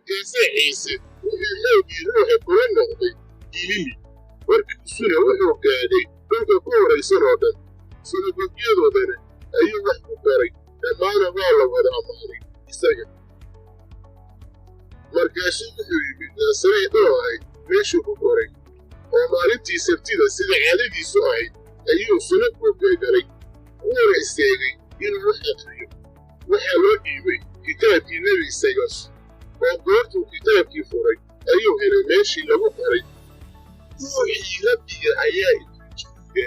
markaase ciise wuxuu xoogii ruuxa kula noqday ilihii warkiisuna wuxuu gaadhay dhulka ku horaysan oo dhan sinagoogyadoodana ayuu wax ku baray dhammaana waa la wada ammaanay isaga markaasuu wuxuu yimid naasareed oo ahayd meeshuu ku koray oo maalintii sabtida sida caadadiisu ahayd ayuu sinagoogga galay wuuna istaagay inuu wax aqriyo waxaa loo dhiibay kitaabkii nebi isayas oo goortuu kitaabkii furay ayuu helay meeshii lagu qoray ruuxii rabbiga ayaa igu jooga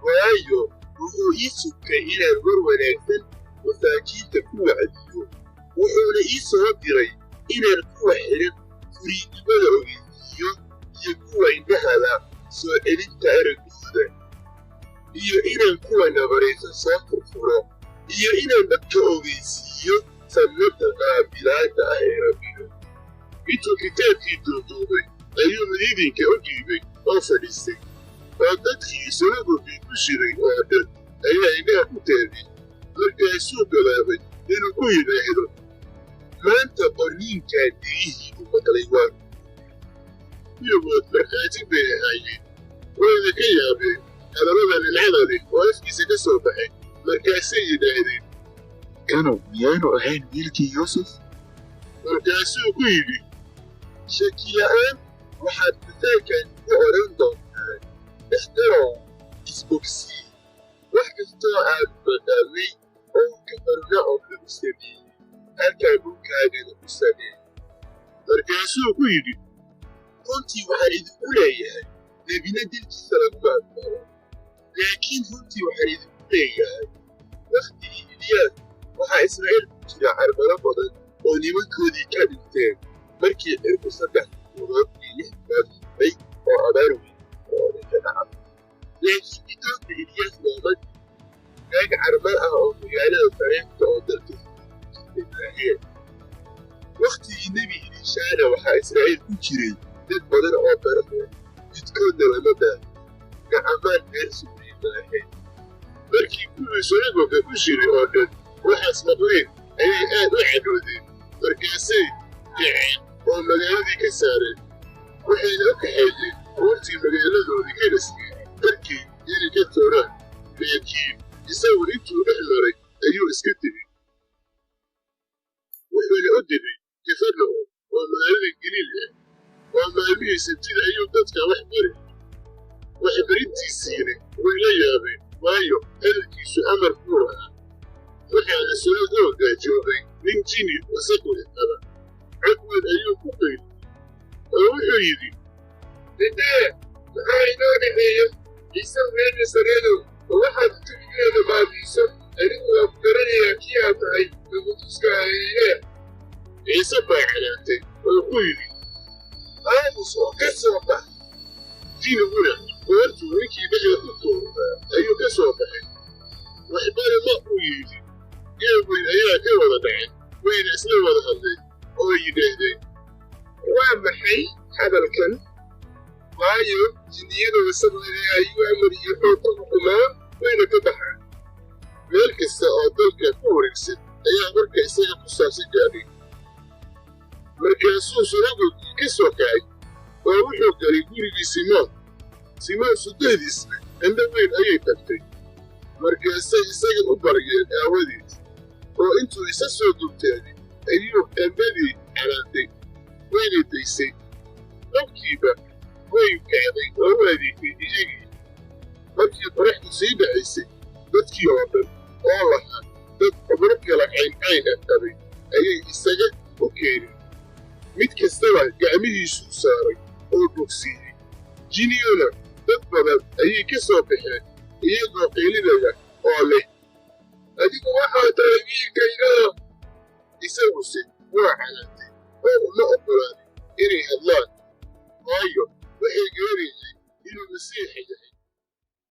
waayo wuxuu ii sugtay inaan war wanaagsan masaakiinta ku wacdiyo wuxuuna ii soo diray inaan kuwa xidhan furiidnimada ogeysiiyo iyo kuwa indhahada soo celinta araggooda iyo inaan kuwa nabaraysan soo furfuro iyo inaan dadka ogeysiiyo sannada qaabilaadda ah ee rabbiga intuu kitaabkii duuduubay ayuu midiidinka u dhiibay oo fadhiistay oo dadkii sinagoogii ku shiray oo dhan ayaa indhaha ku taagay markaasuu galaabay inuu ku yidhaahdo maanta qorniinkaan dhegihii u maqlay waa iyagood markhaati bay ahaayeen wayna ka yaabeen hadallada nimcada leh oo afkiisa ka soo baxay markaasay yidhaahdeen kanu miyaanu ahayn wiilkii yuusuf markaasuu ku yidhi shakila'aan waxaad mataalkan ku odhan doontaan ixtiraw isbogsii wax kastoo aad maqaalnay oo kafarna oo lagu sameeyey halkaa dhulkaagana ku sameey markaasuu ku yidhi runtii waxaan idinku leeyahay nebina dilkiisa laguma aqbalo laakiin runtii waxaan idinku leeyahay wakhtigii eliyaas waxaa israa'iil ku jira carbalo badan oo nimankoodii ka dhinteen markii cirku 3 bilood iyo 6 bilood hidbay oo abaar weyn oo dhanka dhacay laakiin bitoonta eliyaas looma naag carbal ah oo magaalada sareebta oo dalka jirtay wakhtigii nebi elishaana waxaa israa'iil ku jiray dad badan oo barafeen midkoodna lama baahin gacamaan meel sugay maahayn markii kuwii sinagoogga ku jiray oo dhan waxaas maqleen ayay aad u cadhoodeen markaasay kaceen oo magaaladii ka saareen waxayna u kaxeeyeen buurtii magaaladoodii ka dhisnay darkii inay ka tooraan laakiin isagu intuu dhex maray ayuu iska tegey wuxuuna u degay kafarna'um oo magaalada galiil ah oo maalmihii sabtida ayuu dadka wax bari waxbarintiisiina way la yaabeen waayo hadalkiisu amar buu ahaa waxaana sinagoogga joogay nin jini wasaqwey qaba cod weyn ayuu ku qayliyey oo wuxuu yidhi didee maxaa inoo dhexeeya ciise reer nasareedow oo waxaad tukigeeda baabiiso anigu waa ku garanayaa kii aad tahay lagutuska hayeeyee ciise baa canaantay oo ku yidhi aamus oo ka soo bax jiniguna goortuu ninkii dhexda ku tuuraa ayuu ka soo baxay waxbana ma uu yidhi geeb weyn ayaa ka wada dhacay wayna isla wada hadleen oo yidhaahdeen waa maxay hadalkan waayo jinniyada wasaqdana ayuu amar iyo xoog ku xukumaa wayna ka baxaan meel kasta oo dalka ku wareegsan ayaa marka isaga ku saabsan gaadhay markaasuu sinagoogii ka soo kacay oo wuxuu galay gurigii simoon suddahdiisna indho weyn ayay tagtay markaasay isaga u baryeen aawadeed oo intuu isa soo dultaagay ayuu qambadii canaantay wayna daysay dabkiiba way kacday oo u adeegtay iyagii markii qoraxdu sii dhacaysay dadkii oo dhan oo lahaa dad xubno kala cayncayn ah qabay ayay isaga u keeneen mid kastaba gacmihiisuu saaray oo bogsiiyey jiniyona dad badan ayay ka soo baxeen iyagoo qaylinaya oo leh adigu waxaa tahay wiilkaygaa isaguse waa canaantay oo uma oggolaanin inay hadlaan waayo waxay garanayeen inuu masiixa yahay